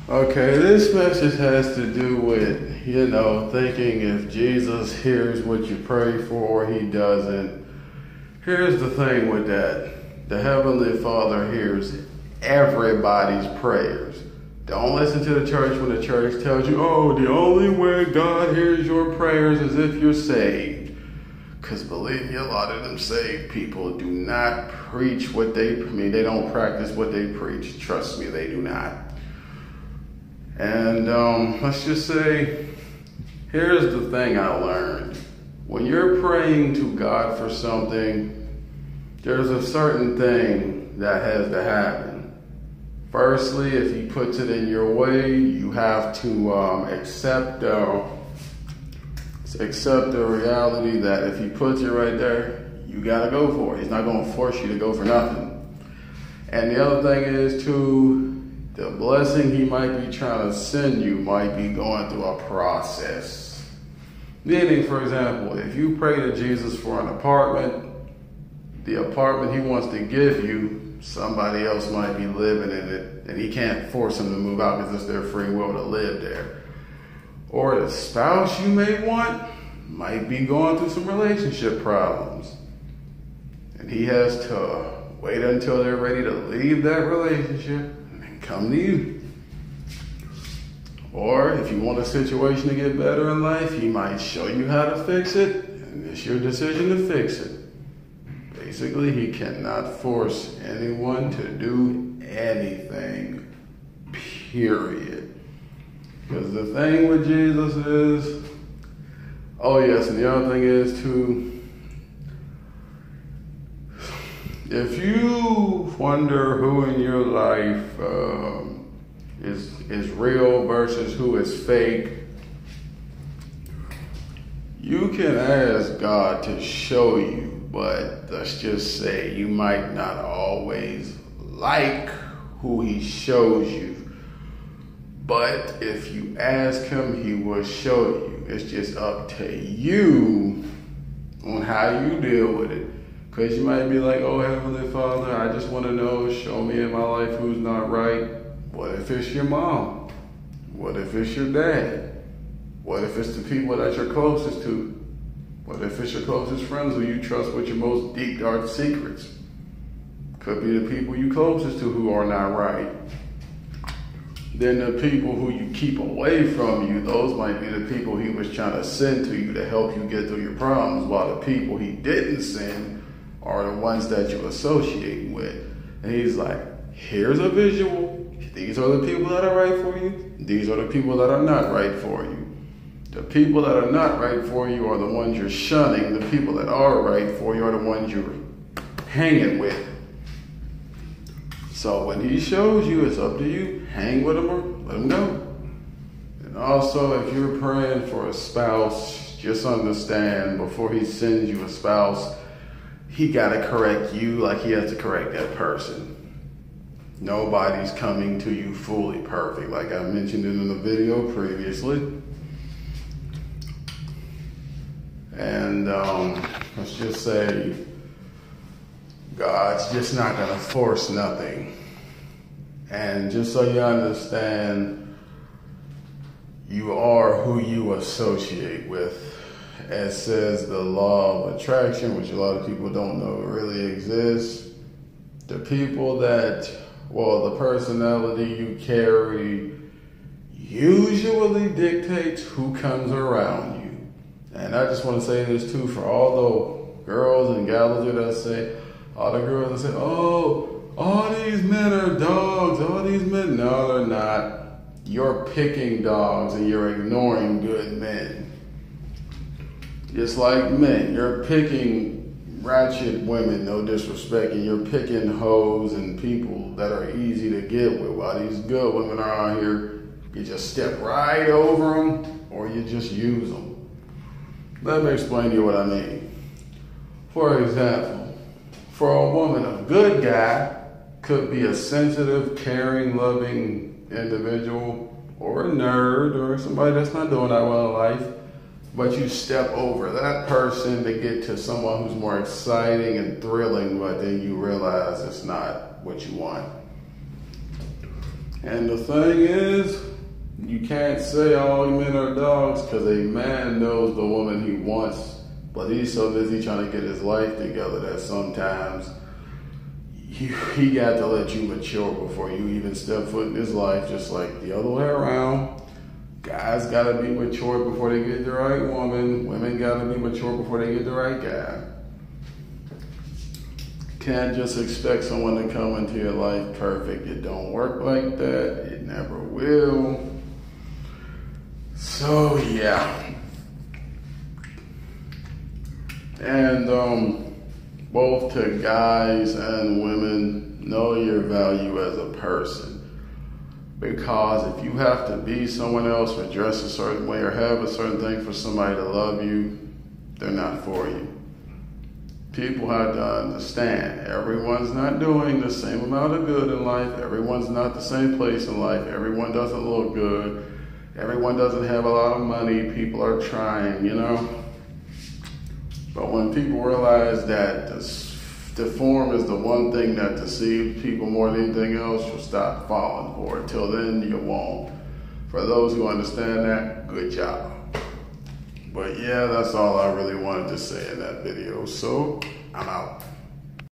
Okay, this message has to do with, thinking if Jesus hears what you pray for, he doesn't. Here's the thing with that. The Heavenly Father hears everybody's prayers. Don't listen to the church when the church tells you, oh, the only way God hears your prayers is if you're saved. Because believe me, a lot of them saved people do not preach they don't practice what they preach. Trust me, they do not. And let's just say, here's the thing I learned. When you're praying to God for something, there's a certain thing that has to happen. Firstly, if he puts it in your way, you have to accept the reality that if he puts it right there, you gotta go for it. He's not gonna force you to go for nothing. And the other thing is too, the blessing he might be trying to send you might be going through a process. Meaning, for example, if you pray to Jesus for an apartment, the apartment he wants to give you, somebody else might be living in it, and he can't force them to move out because it's their free will to live there. Or the spouse you may want might be going through some relationship problems, and he has to wait until they're ready to leave that relationship and come to you. Or if you want a situation to get better in life, he might show you how to fix it, and it's your decision to fix it. Basically, he cannot force anyone to do anything, period. Because the thing with Jesus is, oh yes, and the other thing is too, if you wonder who in your life is real versus who is fake, you can ask God to show you. But let's just say you might not always like who he shows you. But if you ask him, he will show you. It's just up to you on how you deal with it. Because you might be like, oh, Heavenly Father, I just want to know, show me in my life who's not right. What if it's your mom? What if it's your dad? What if it's the people that you're closest to? What if it's your closest friends who you trust with your most deep, dark secrets? Could be the people you closest to who are not right. Then the people who you keep away from you, those might be the people he was trying to send to you to help you get through your problems, while the people he didn't send are the ones that you associate with. And he's like, here's a visual. These are the people that are right for you. These are the people that are not right for you. The people that are not right for you are the ones you're shunning. The people that are right for you are the ones you're hanging with. So when he shows you, it's up to you. Hang with him or let him go. And also, if you're praying for a spouse, just understand before he sends you a spouse, he got to correct you like he has to correct that person. Nobody's coming to you fully perfect, like I mentioned in the video previously. And let's just say God's just not going to force nothing. And just so you understand, you are who you associate with. As says the law of attraction, which a lot of people don't know really exists. The people that, the personality you carry usually dictates who comes around you. And I just want to say this too, for all the girls and gals that say, all the girls that say, oh, all these men are dogs, all these men. No, they're not. You're picking dogs and you're ignoring good men. Just like men, you're picking ratchet women, no disrespect, and you're picking hoes and people that are easy to get with, while these good women are out here, you just step right over them or you just use them. Let me explain to you what I mean. For example, for a woman, a good guy could be a sensitive, caring, loving individual, or a nerd, or somebody that's not doing that well in life, but you step over that person to get to someone who's more exciting and thrilling, but then you realize it's not what you want. And the thing is, you can't say all men are dogs, because a man knows the woman he wants, but he's so busy trying to get his life together that sometimes he got to let you mature before you even step foot in his life, just like the other way around. Guys gotta be mature before they get the right woman. Women gotta be mature before they get the right guy. Can't just expect someone to come into your life perfect. It don't work like that. It never will. So yeah. And both to guys and women, know your value as a person. Because if you have to be someone else or dress a certain way or have a certain thing for somebody to love you, they're not for you. People have to understand, everyone's not doing the same amount of good in life. Everyone's not the same place in life. Everyone doesn't look good. Everyone doesn't have a lot of money. People are trying, you know. But when people realize that the form is the one thing that deceives people more than anything else, you'll stop falling for it. Till then, you won't. For those who understand that, good job. But yeah, that's all I really wanted to say in that video. So, I'm out.